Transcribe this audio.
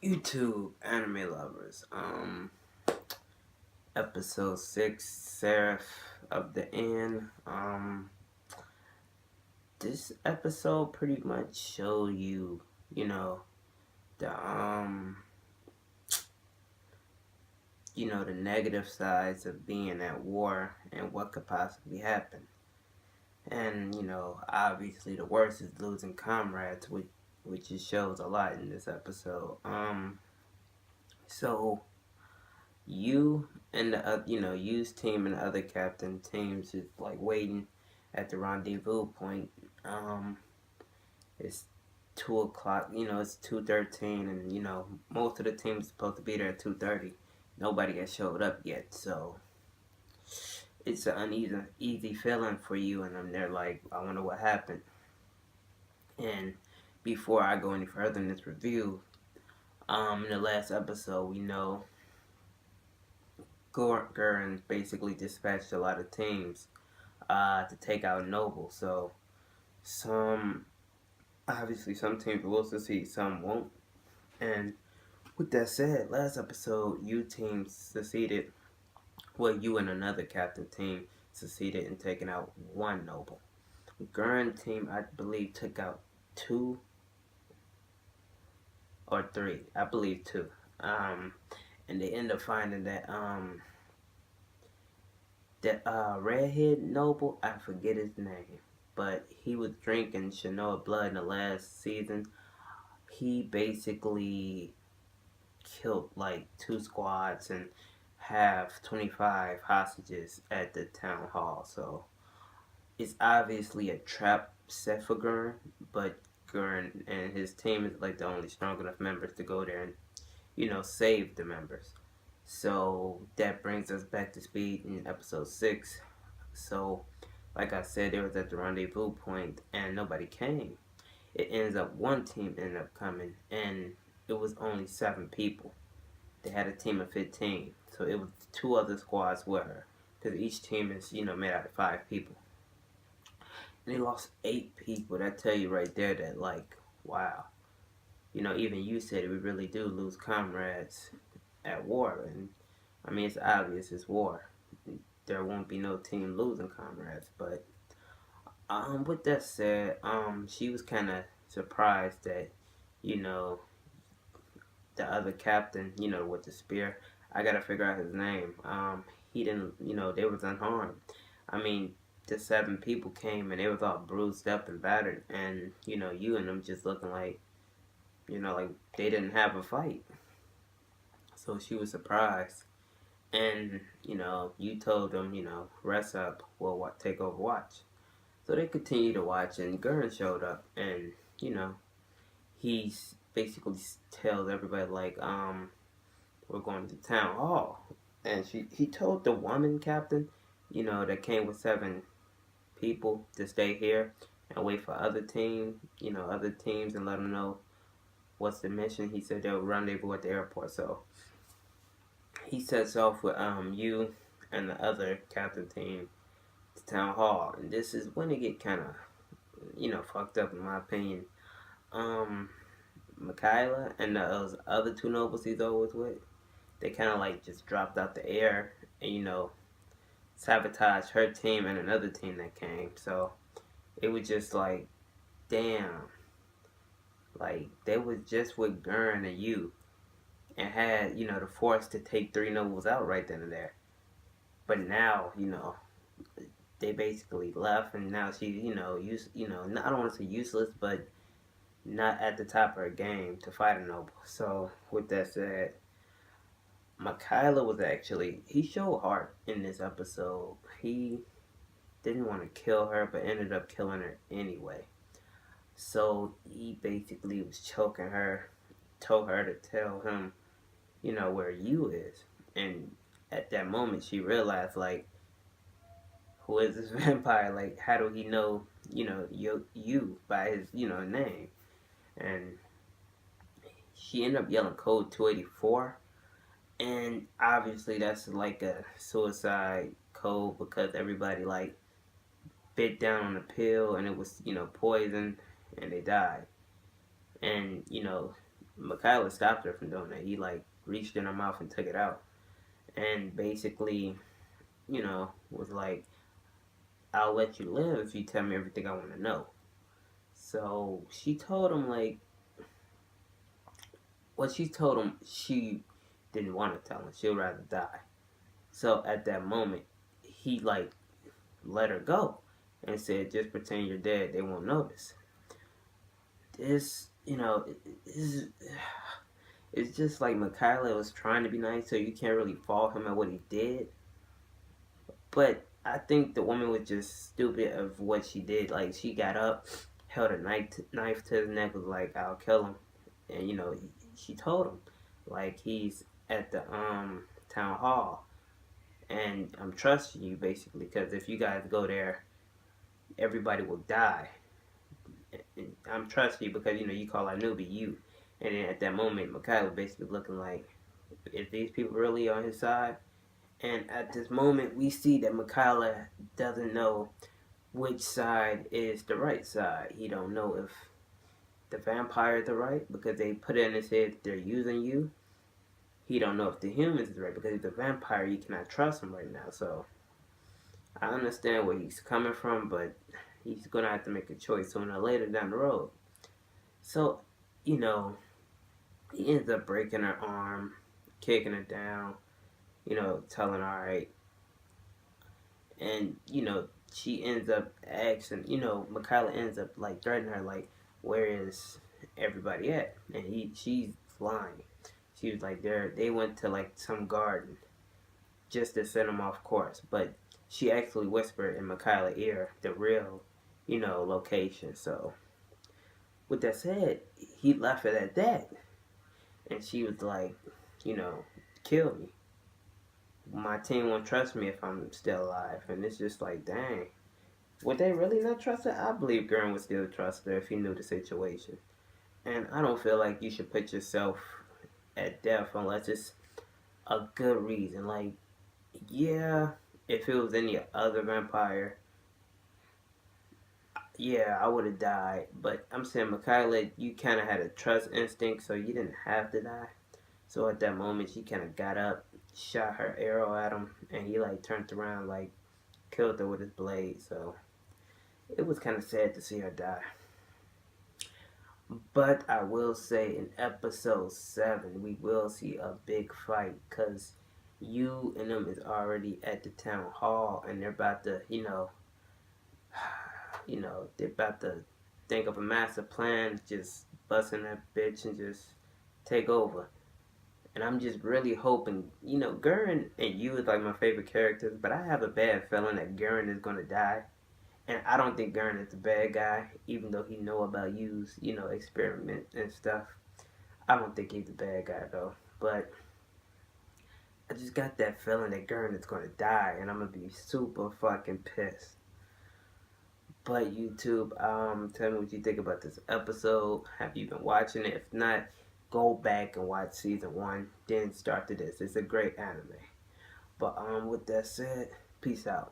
YouTube anime lovers. Episode 6, Seraph of the End. This episode pretty much show you, the the negative sides of being at war and what could possibly happen. And, obviously the worst is losing comrades, which just shows a lot in this episode. So you and the you's team and the other captain teams is like waiting at the rendezvous point. It's 2 o'clock. It's 2:13, and most of the team is supposed to be there at 2:30. Nobody has showed up yet, so it's an easy feeling for you and them. They're like, I wonder what happened. And before I go any further in this review, in the last episode, we know Gurren basically dispatched a lot of teams to take out Noble. So some some teams will succeed, some won't. And with that said, last episode you team succeeded. Well, you and another captain team succeeded in taking out one Noble. Gurren team, I believe, took out two or three. I believe two. And they end up finding that redhead noble. I forget his name, but he was drinking Shanoa blood in the last season. He basically killed like 2 squads and have 25 hostages at the town hall. So it's obviously a trap set for Gurren, but Gurren and his team is like the only strong enough members to go there and save the members. So that brings us back to speed in episode 6. So, like I said, they was at the rendezvous point and nobody came. It ends up one team ended up coming, and it was only 7 people. They had a team of 15, so it was 2 other squads with her, because each team is made out of 5 people. And they lost 8 people. That tell you right there that like, wow, even you said it, we really do lose comrades at war, and I mean it's obvious it's war. There won't be no team losing comrades, but with that said, she was kind of surprised that you know the other captain, with the spear. I gotta figure out his name. He didn't, they was unharmed. I mean, the 7 people came and they was all bruised up and battered, and you and them just looking like, like they didn't have a fight. So she was surprised, and you told them, rest up, we'll take over watch. So they continued to watch, and Gurren showed up, and he basically tells everybody like, we're going to town hall, and he told the woman captain, that came with 7 people to stay here and wait for other teams, and let them know what's the mission. He said they'll rendezvous at the airport. So he sets off with you and the other captain team to town hall, and this is when it get kind of fucked up in my opinion. Um, Michaela and those other 2 nobles he's always with, they kind of like just dropped out the air and sabotaged her team and another team that came. So it was just like, damn, like they was just with Gurren and you and had the force to take 3 nobles out right then and there. But now they basically left, and now she's I don't want to say useless, but not at the top of her game to fight a noble. So with that said, Michaela was actually, he showed heart in this episode. He didn't want to kill her, but ended up killing her anyway. So he basically was choking her, told her to tell him, where you is. And at that moment, she realized, like, who is this vampire? Like, how do he know, you by his, name? And she ended up yelling code 284. And obviously, that's like a suicide code because everybody, like, bit down on the pill and it was, poison and they died. And, Michaela stopped her from doing that. He like reached in her mouth and took it out, and basically, was like, "I'll let you live if you tell me everything I want to know." So she told him like, what she told him she didn't want to tell him. She'd rather die. So at that moment, he like let her go and said, "Just pretend you're dead. They won't notice." This, it's just like Michaela was trying to be nice, so you can't really fault him at what he did. But I think the woman was just stupid of what she did. Like she got up, held a knife to his neck, was like, "I'll kill him," and she told him like he's at the town hall, and I'm trusting you basically because if you guys go there, everybody will die. And I'm trusting you because you call out newbie you, and then at that moment, Michaela was basically looking like, is these people really on his side? And at this moment, we see that Michaela doesn't know which side is the right side. He don't know if the vampire is the right because they put it in his head they're using you. He don't know if the humans is right because he's a vampire. You cannot trust him right now. So I understand where he's coming from, but he's gonna have to make a choice sooner or later down the road. So you know he ends up breaking her arm, kicking her down. Telling her, all right, and she ends up asking, Michaela ends up like threatening her like, where is everybody at? And she's lying. She was like, they went to like some garden just to send them off course, but she actually whispered in Michaela's ear the real location. So with that said, he left it at that, and she was like, you know kill me. My team won't trust me if I'm still alive. And it's just like, dang. Would they really not trust her? I believe Gurren would still trust her if he knew the situation. And I don't feel like you should put yourself at death unless it's a good reason. Like, yeah, if it was any other vampire, yeah, I would have died. But I'm saying, Michaela, you kind of had a trust instinct, so you didn't have to die. So at that moment, she kind of got up, shot her arrow at him, and he like turned around, like killed her with his blade. So it was kind of sad to see her die. But I will say in episode 7, we will see a big fight because you and them is already at the town hall and they're about to, they're about to think of a master plan, just busting that bitch and just take over. And I'm just really hoping, Gurren and you is like my favorite characters, but I have a bad feeling that Gurren is gonna die. And I don't think Gurren is the bad guy, even though he know about use, experiment and stuff. I don't think he's the bad guy though. But I just got that feeling that Gurren is gonna die, and I'm gonna be super fucking pissed. But YouTube, tell me what you think about this episode. Have you been watching it? If not, go back and watch season 1, then start to this. It's a great anime. But with that said, peace out.